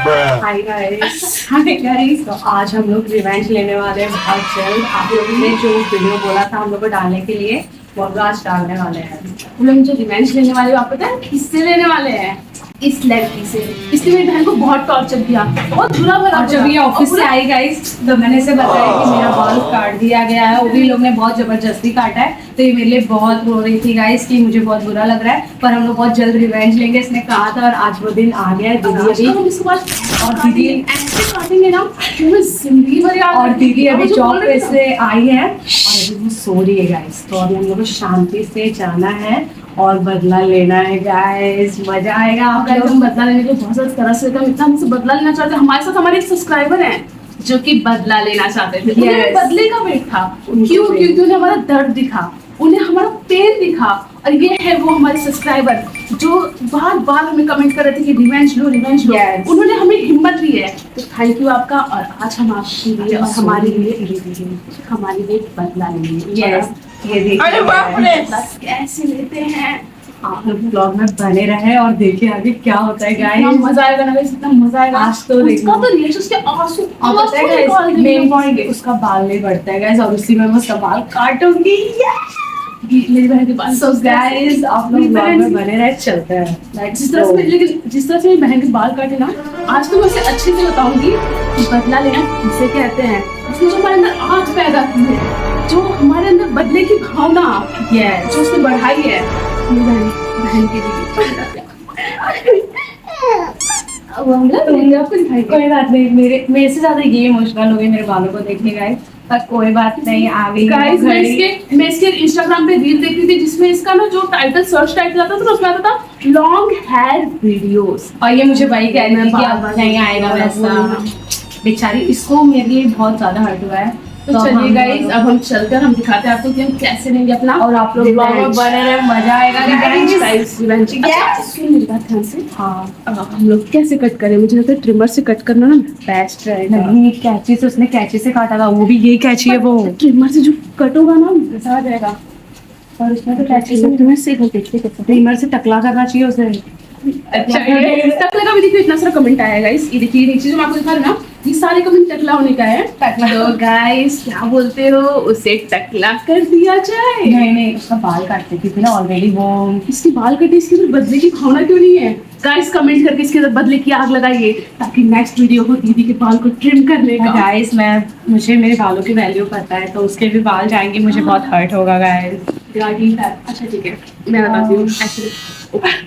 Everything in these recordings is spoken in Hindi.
हाय गाइस, तो आज हम लोग रिवेंज लेने वाले हैं बहुत जल्द। आप लोगों ने जो वीडियो बोला था हम लोग को डालने के लिए, वो हम आज डालने वाले हैं। हम लोग जो रिवेंज लेने वाले हो, आप पता है किससे लेने वाले हैं? इस लड़की से। इसने मेरी बहन को बहुत टॉर्चर किया, बहुत बुरा भला। और जब ये ऑफिस से आई गाइस, तो मैंने इसे बताया कि मेरा बाल काट दिया गया है। वो भी लोग ने बहुत जबरदस्ती काटा है, तो ये मेरे लिए बहुत रो रही थी गाइस कि मुझे बहुत बुरा लग रहा है, पर हम लोग बहुत जल्द रिवेंज लेंगे इसने कहा था। और आज वो दिन आ गया है। दीदी हम इसके बाद और दीदी ऐसे काटेंगे ना, तुम्हें जिंदगी भर याद और रखेगी। दीदी अभी मुझे जॉब बोल पे रही थी से आई है और अभी वो सो रही है गाइस। तो अभी हम लोग को शांति से जाना है और बदला लेना है गाइस। मजा आएगा। आप ना, लोग हम बदला लेने को बहुत सारी तरह से हम इतना हमसे बदला लेना चाहते हैं। हमारे साथ हमारे एक सब्सक्राइबर हैं जो कि बदला लेना चाहते थे। उन्हें बदले का वेट था। क्यों? क्योंकि उन्हें हमारा दर्द दिखा, उन्हें हमारा पेन दिखा। और ये है वो हमारे सब्सक्राइबर जो बार बार हमें कमेंट कर रहे थे कि रिवेंज लो, रिवेंज लो। उन्होंने हमें हिम्मत दी है, तो थैंक यू आपका। और आज हम आपके लिए और हमारे लिए बदला लेंगे। ये देखिए अरे बाप रे, कैसे लेते हैं। आप लोग ब्लॉग में बने रहे और देखिए आगे क्या होता है इतना गाइस। मजा आएगा ना, इतना मजा आएगा। आज तो उसका तो रिएक्शन, उसके आंसू पता है गाइस, मेन पॉइंट उसका बाल नहीं बढ़ता है गाइस, और उसी में मैं उसका बाल काटूंगी। मेरी बहन के बाल। सो गाइस आप लोग ब्लॉग में बने रहे, चलते हैं। जिस तरह से मेरी बहन के बाल काटे ना, आज तो मैं उसे अच्छे से बताऊंगी कि बदला लेना किसे कहते हैं। उसने जो हमारे अंदर आग पैदा की है, जो हमारे अंदर बदले की भावना जो उसने बढ़ाई है, मेरी बहन के लिए। आपको दिखाई कोई बात नहीं, मेरे से ज्यादा ये इमोशनल हो गई मेरे बालों को देखने गाइस, पर कोई बात नहीं। आ गई गाइस, मैं इसके इंस्टाग्राम पे रील देखती थी जिसमें इसका ना जो टाइटल सर्च टाइटल आता था, उसमें आता था लॉन्ग हेयर वीडियोस। और ये मुझे वही कह रही थी कि अब नहीं आएगा वैसा। बेचारी, इसको मेरे लिए बहुत ज्यादा हर्ट हुआ है। तो चलिए गाइस, अब हम चलकर हम दिखाते हैं आपको कि हम कैसे लेंगे अपना। और आप लोग ब्लॉग में बने रहे, मजा आएगा गाइस। सुन मेरी बात ध्यान से। हाँ, हम लोग कैसे कट करें? मुझे लगता है ट्रिमर से कट करना ना बेस्ट रहेगा। नहीं, कैंची से, उसने कैंची से काटा था, वो भी यही कैंची है वो। ट्रिमर से जो कट होगा ना वैसा आ जाएगा। और उसमें तो कैंची से ट्रिमर से देखिए कैसे ट्रिमर से टकला करना चाहिए उसे। अच्छा, ये टकला का भी देखिए, इतना सारा कमेंट आया गाइस। ये देखिए, नीचे जो मैं आपको दिखा रहा हूं ना, ये सारे कमेंट टकला होने का है। तो गाइस क्या बोलते हो, उसे टकला कर दिया जाए? नहीं, उसका बाल काटते क्योंकि ना ऑलरेडी वो इसके बाल कटे, इसके अंदर बदले की भावना क्यों नहीं है? गाइस कमेंट करके इसके अंदर बदले की आग लगाइए, ताकि नेक्स्ट वीडियो हो दीदी के बाल को ट्रिम करने का। गाइस मुझे मेरे बालों की वैल्यू पता है, तो उसके भी बाल जाएंगे, मुझे बहुत हर्ट होगा गाइस। अच्छा ठीक है, मैं बताती हूँ। एक्चुअली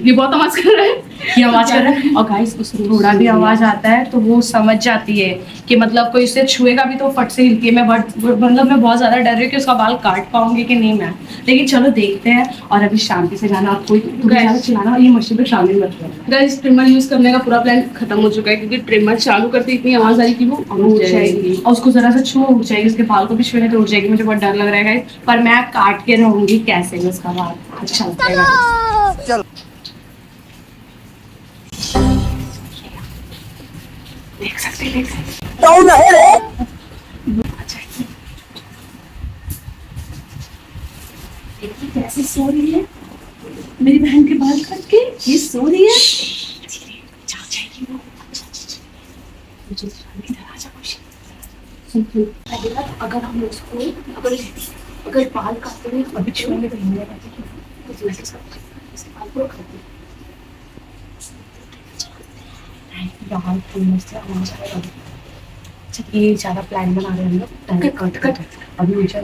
ये बहुत आवाज कर रहा है, ये आवाज कर रहा है। और गाइस उसमें थोड़ा भी आवाज आता है तो वो समझ जाती है कि मतलब कोई उसे छुएगा भी तो फट से हिलती है। मैं बहुत ज्यादा डर रही हूँ कि उसका बाल काट पाऊंगी कि नहीं मैं। लेकिन चलो देखते हैं। और अभी शांति से जाना, आपको ज्यादा चिल्लाना और ये मशीन पे शामिल मत करना। गाइस ट्रिमर यूज करने का पूरा प्लान खत्म हो चुका है, क्योंकि ट्रिमर चालू करते इतनी आवाज आ रही कि वो उठ जाएगी और उसको जरा सा छू उठ जाएगी, उसके बाल को भी छूने तो उठ जाएगी। मुझे बहुत डर लग रहा है गाइस, पर मैं काट के रहूंगी कैसे भी उसका बाल। अच्छा चलो देख सकते देखिए कैसे सो रही है मेरी बहन के बाल काट के। ये सो रही है, अगर हम उसको अगर बाल काटते हैं अभी छूएंगे तो हिलने लगेगी, तो इसके बाल पूरा काट दे। ये ज्यादा प्लान बना रहे हैं हम लोग। कट अभी मुझे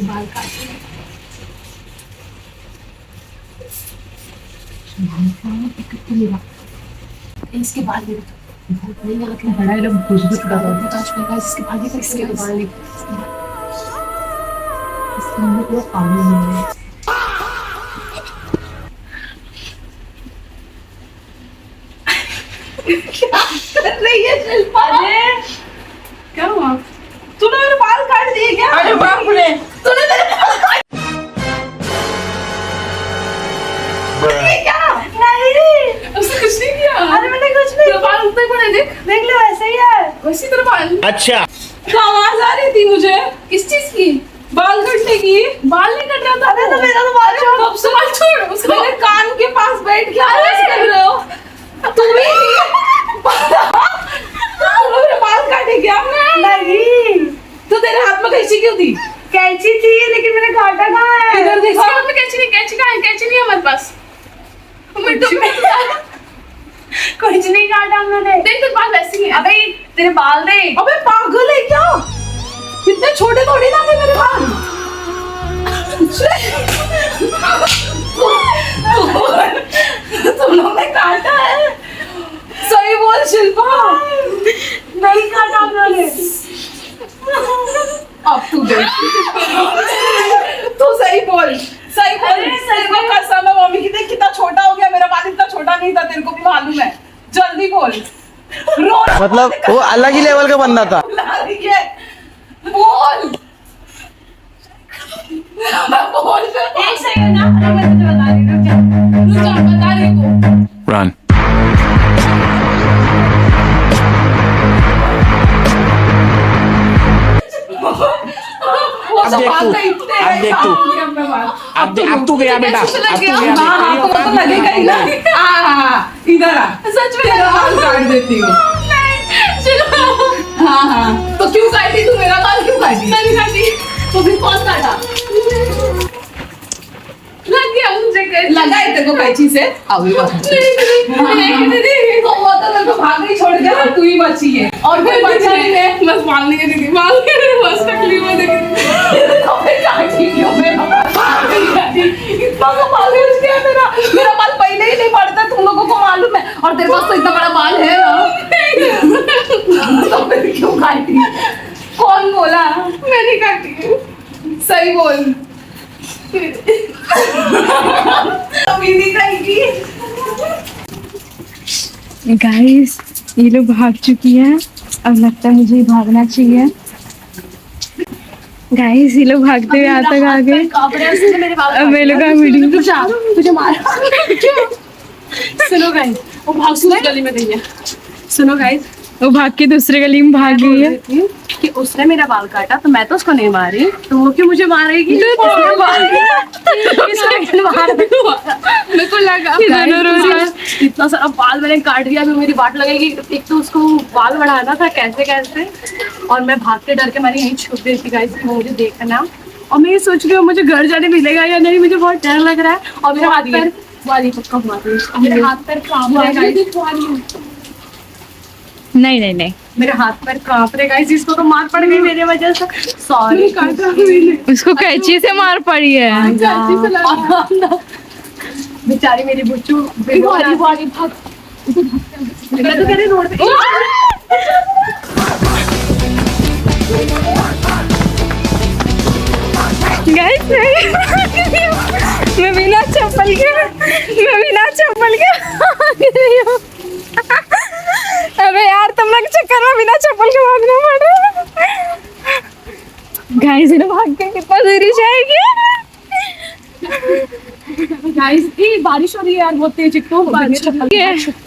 बाल काटे इसके बाल भी नहीं आके बड़ा लोग बुजुर्ग का इसके बाल भी इसके बाल इसके अंदर पूरा पानी नहीं है। क्या कर रही है शिल्पा? क्या हुआ? तूने मेरे बाल काट दिए क्या? अरे बाप रे, तूने मेरे बाल काट दिए क्या? नहीं, उसने कुछ नहीं किया। अरे मैंने कुछ नहीं। तेरे बाल ऊपर पड़े, देख लो ऐसे ही है। वैसे तेरे बाल। अच्छा तो आवाज आ रही थी मुझे। किस चीज की? बाल कटने की। बाल नहीं कट रहा था। अरे तो मेरा तो बाल छोड़। अब से बाल छोड़। उसको मेरे कान के पास बैठ के आवाज कर रहे हो। तुम भी मेरे बाल काटे क्या? नहीं। तो तेरे हाथ में कैंची क्यों थी? कैंची थी लेकिन मैंने काटा कहाँ है? इधर देखो। हाथ में कैंची नहीं, कैंची कहाँ है? कैंची नहीं है हमारे पास। कुछ नहीं काटा मैंने। देख तेरे बाल वैसे ही है। अबे तेरे बाल देख। अबे पागल है क्या? इतने छोटे थोड़ी ना थे मेरे बाल। तुम लोग ने काटा है। सही बोल शिल्पा। नहीं काटा मैंने। अब तू देख। तू सही बोल, सही बोल। तेरे को कसम है मम्मी की, देख कितना छोटा हो गया मेरा बाल। इतना छोटा नहीं था, तेरे को भी मालूम है। जल्दी बोल। रो मतलब वो अलग ही लेवल का बंदा था। बोल। बोल एक सेकंड ना, मैं तुझे बता रही हूँ। रुक जा, बता रही हूँ। Run. वो सब बात नहीं, तेरा अब देख ही तू। काम किया मैं बात। अब तू गया बेटा, कैसे लग अब तू गया? गया हाँ, हाँ, बेटा। तो लगेगा ही ना। हाँ, इधर आ। सच में तेरा बाल काट देती हूँ। नहीं, चलो। हाँ, तो क्यों काटी तू मेरा बाल? क्यों काटी? मैंने काटी। तो फिर कौन काटा? लग गया मुझे। लगा है तेरे को कैंची से? अभी बात। नहीं, तो वो तो मेरे को भाग नहीं छोड़ के, तू ही बची है। और कोई बचा नहीं है। बस बाल नहीं दीदी, बाल बस तकलीफ है दीदी। तो फिर काटी क्यों मेरा बाल? इतना तो बाल उठ गया मेरा बाल पहले ही नहीं बढ़ता, तुम लोगों को मालूम है। और तेरे पास तो इतना बड़ा बाल है ना। तो फिर क्यों काटी? कौन बोला? मैंने काटी। सही बोल। अभी नहीं कहेगी। गाइस ये लोग भाग चुकी है। अब लगता है मुझे ही भागना चाहिए। गाइस ये लोग भागते हुए यहाँ तक आ गए। अब ये लोग का वीडियो तुझे मार। सुनो गाइस, वो भाग उस गली में गई है। सुनो गाइस, वो भाग के दूसरे गली में भाग गई है। कि उसने मेरा बाल काटा तो मैं तो उसको नहीं मारी, तो वो क्यों मुझे मारेगी? मेरे को लगा इतना सारा बाल मैंने काट दिया, अभी मेरी बाट लगेगी। एक तो उसको बाल बढ़ाना था कैसे कैसे, और मैं भाग के डर के मैंने यहीं छुप गई थी गाइस, मुझे देखना। और मैं ये सोच रही हूँ मुझे घर जाने मिलेगा या नहीं, मुझे बहुत डर लग रहा है। और मेरा हाथ पैर वाली पक्का मार रही है, मेरे हाथ पैर कांप रहे हैं। नहीं नहीं नहीं, मेरे हाथ पैर कांप रहे गाइस, इसको तो मार पड़ गई मेरे वजह से। सॉरी। उसको कैंची से मार पड़ी है। बेचारी मेरी बुच्चू भाग। मैं तो कह रही रोड पे। गाइस मैं बिना चप्पल के भाग रही हूँ। अबे यार तुम लोग चक्कर में बिना चप्पल के भागना पड़ रहा है। गाइस इन्हें भाग के कितना दूरी जाएगी। गाइस ये बारिश हो रही है यार, बहुत तेज। एक तो बारिश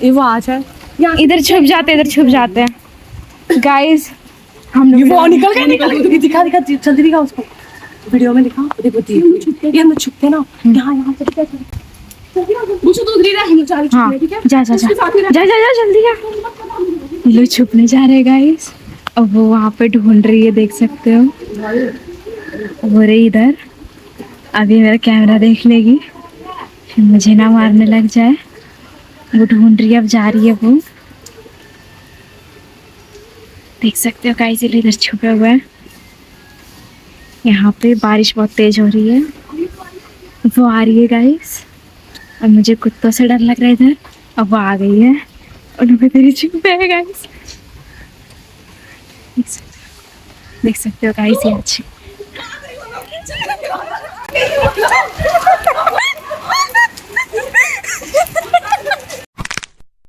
ये वो आ जाए, इधर छुप जाते हैं गाइस। हम लोग वो निकल गए। दिखा जल्दी दिखा उसको, वीडियो में दिखा। देखो ये हम छुपते ना यहाँ मुझे तो उधर ही रह। हाँ जा जल्दी जा। ये लोग छुपने जा रहे हैं गाइस। अब वो वहाँ पे ढूंढ रही है, देख सकते हो वो रही इधर। अभी मेरा कैमरा देख लेगी, फिर मुझे ना मारने लग जाए। वो ढूंढ रही है, अब जा रही है वो। देख सकते हो गाइस, इधर छुपे हुए हैं। यहाँ पे बारिश बहुत तेज हो रही है, वो आ रही है गाइस। और मुझे कुत्तों से डर लग रहा है इधर। अब वो आ गई है और मैं तेरी छुपे है गाइस। देख सकते हो गाइस, ये अच्छी